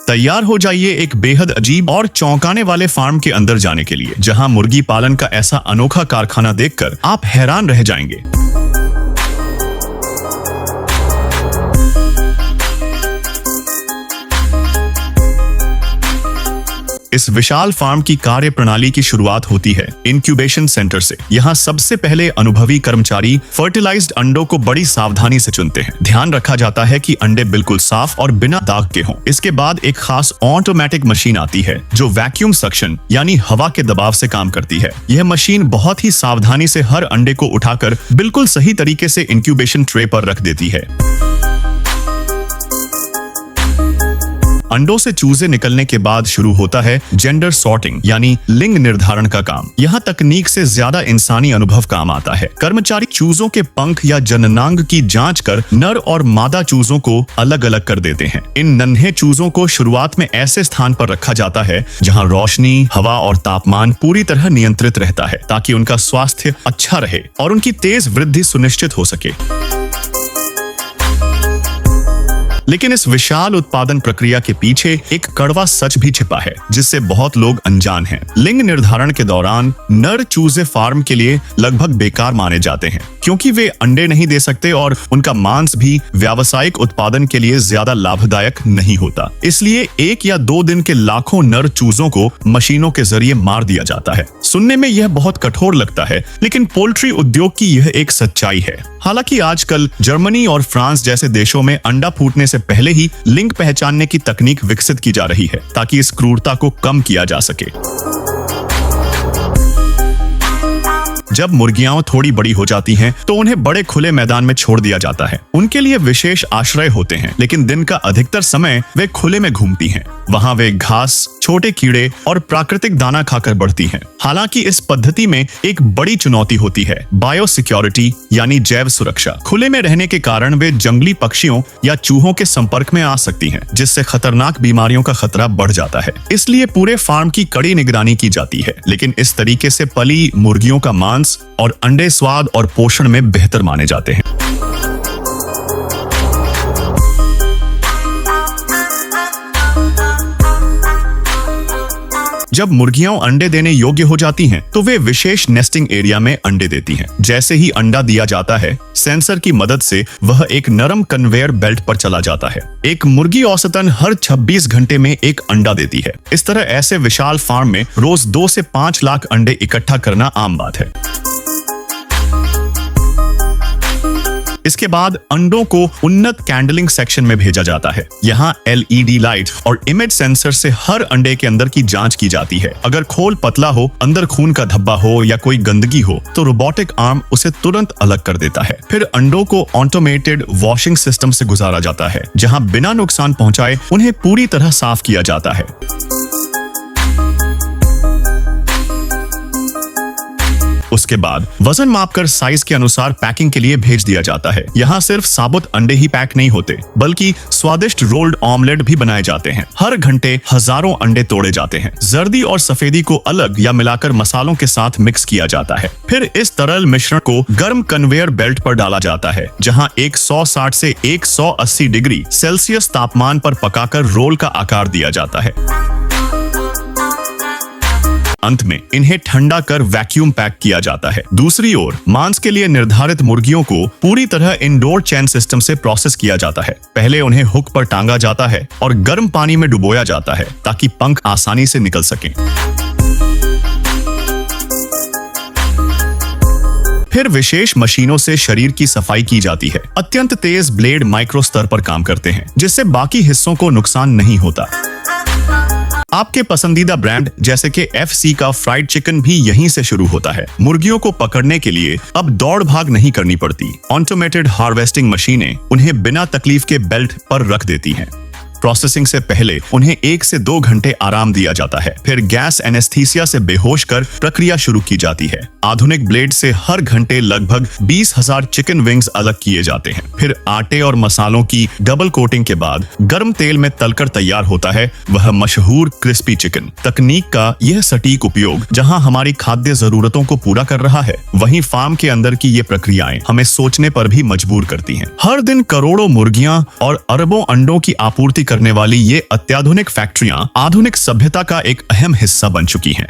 तैयार हो जाइए एक बेहद अजीब और चौंकाने वाले फार्म के अंदर जाने के लिए, जहां मुर्गी पालन का ऐसा अनोखा कारखाना देखकर आप हैरान रह जाएंगे। इस विशाल फार्म की कार्य प्रणाली की शुरुआत होती है इंक्यूबेशन सेंटर से। यहाँ सबसे पहले अनुभवी कर्मचारी फर्टिलाइज्ड अंडों को बड़ी सावधानी से चुनते हैं। ध्यान रखा जाता है कि अंडे बिल्कुल साफ और बिना दाग के हों। इसके बाद एक खास ऑटोमेटिक मशीन आती है जो वैक्यूम सक्शन यानी हवा के दबाव से काम करती है। यह मशीन बहुत ही सावधानी से हर अंडे को उठाकर बिल्कुल सही तरीके से इंक्यूबेशन ट्रे पर रख देती है। अंडों से चूजे निकलने के बाद शुरू होता है जेंडर सॉर्टिंग यानी लिंग निर्धारण का काम। यहाँ तकनीक से ज्यादा इंसानी अनुभव काम आता है। कर्मचारी चूजों के पंख या जननांग की जांच कर नर और मादा चूजों को अलग अलग कर देते हैं। इन नन्हे चूजों को शुरुआत में ऐसे स्थान पर रखा जाता है जहाँ रोशनी, हवा और तापमान पूरी तरह नियंत्रित रहता है, ताकि उनका स्वास्थ्य अच्छा रहे और उनकी तेज वृद्धि सुनिश्चित हो सके। लेकिन इस विशाल उत्पादन प्रक्रिया के पीछे एक कड़वा सच भी छिपा है, जिससे बहुत लोग अनजान हैं। लिंग निर्धारण के दौरान नर चूजे फार्म के लिए लगभग बेकार माने जाते हैं, क्योंकि वे अंडे नहीं दे सकते और उनका मांस भी व्यावसायिक उत्पादन के लिए ज्यादा लाभदायक नहीं होता। इसलिए 1 या 2 दिन के लाखों नर चूजों को मशीनों के जरिए मार दिया जाता है। सुनने में यह बहुत कठोर लगता है, लेकिन पोल्ट्री उद्योग की यह एक सच्चाई है। हालांकि आजकल जर्मनी और फ्रांस जैसे देशों में अंडा फूटने से पहले ही लिंग पहचानने की तकनीक विकसित की जा रही है, ताकि इस क्रूरता को कम किया जा सके। जब मुर्गियां थोड़ी बड़ी हो जाती हैं, तो उन्हें बड़े खुले मैदान में छोड़ दिया जाता है। उनके लिए विशेष आश्रय होते हैं, लेकिन दिन का अधिकतर समय वे खुले में घूमती हैं। वहां वे घास, छोटे कीड़े और प्राकृतिक दाना खाकर बढ़ती हैं। हालांकि इस पद्धति में एक बड़ी चुनौती होती है, बायोसिक्योरिटी यानी जैव सुरक्षा। खुले में रहने के कारण वे जंगली पक्षियों या चूहों के संपर्क में आ सकती हैं, जिससे खतरनाक बीमारियों का खतरा बढ़ जाता है। इसलिए पूरे फार्म की कड़ी निगरानी की जाती है। लेकिन इस तरीके से पली मुर्गियों का मांस और अंडे स्वाद और पोषण में बेहतर माने जाते हैं। जब मुर्गियां अंडे देने योग्य हो जाती हैं, तो वे विशेष नेस्टिंग एरिया में अंडे देती हैं। जैसे ही अंडा दिया जाता है, सेंसर की मदद से वह एक नरम कन्वेयर बेल्ट पर चला जाता है। एक मुर्गी औसतन हर 26 घंटे में एक अंडा देती है। इस तरह ऐसे विशाल फार्म में रोज 2 से 5 लाख अंडे इकट्ठा करना आम बात है। इसके बाद अंडों को उन्नत कैंडलिंग सेक्शन में भेजा जाता है। यहाँ LED लाइट और इमेज सेंसर से हर अंडे के अंदर की जांच की जाती है। अगर खोल पतला हो, अंदर खून का धब्बा हो या कोई गंदगी हो, तो रोबोटिक आर्म उसे तुरंत अलग कर देता है। फिर अंडों को ऑटोमेटेड वॉशिंग सिस्टम से गुजारा जाता है, जहाँ बिना नुकसान पहुंचाए उन्हें पूरी तरह साफ किया जाता है। उसके बाद वजन मापकर साइज के अनुसार पैकिंग के लिए भेज दिया जाता है। यहाँ सिर्फ साबुत अंडे ही पैक नहीं होते, बल्कि स्वादिष्ट रोल्ड ऑमलेट भी बनाए जाते हैं। हर घंटे हजारों अंडे तोड़े जाते हैं। जर्दी और सफेदी को अलग या मिलाकर मसालों के साथ मिक्स किया जाता है। फिर इस तरल मिश्रण को गर्म कन्वेयर बेल्ट पर डाला जाता है, जहाँ 160 से 180 डिग्री सेल्सियस तापमान पर पकाकर रोल का आकार दिया जाता है। अंत में इन्हें ठंडा कर वैक्यूम पैक किया जाता है। दूसरी ओर मांस के लिए निर्धारित मुर्गियों को पूरी तरह इंडोर चेन सिस्टम से प्रोसेस किया जाता है। पहले उन्हें हुक पर टांगा जाता है और गर्म पानी में डुबोया जाता है, ताकि पंख आसानी से निकल सकें। फिर विशेष मशीनों से शरीर की सफाई की जाती है। अत्यंत तेज ब्लेड माइक्रो स्तर पर काम करते हैं, जिससे बाकी हिस्सों को नुकसान नहीं होता। आपके पसंदीदा ब्रांड जैसे कि FC का फ्राइड चिकन भी यहीं से शुरू होता है। मुर्गियों को पकड़ने के लिए अब दौड़ भाग नहीं करनी पड़ती। ऑटोमेटेड हार्वेस्टिंग मशीनें उन्हें बिना तकलीफ के बेल्ट पर रख देती हैं। प्रोसेसिंग से पहले उन्हें 1 से 2 घंटे आराम दिया जाता है। फिर गैस एनेस्थीसिया से बेहोश कर प्रक्रिया शुरू की जाती है। आधुनिक ब्लेड से हर घंटे लगभग 20,000 चिकन विंग्स अलग किए जाते हैं। फिर आटे और मसालों की डबल कोटिंग के बाद गर्म तेल में तलकर तैयार होता है वह मशहूर क्रिस्पी चिकन। तकनीक का यह सटीक उपयोग जहां हमारी खाद्य जरूरतों को पूरा कर रहा है, वहीं फार्म के अंदर की ये प्रक्रियाएं हमें सोचने पर भी मजबूर करती हैं। हर दिन करोड़ों मुर्गियां और अरबों अंडों की आपूर्ति करने वाली ये अत्याधुनिक फैक्ट्रियां आधुनिक सभ्यता का एक अहम हिस्सा बन चुकी हैं।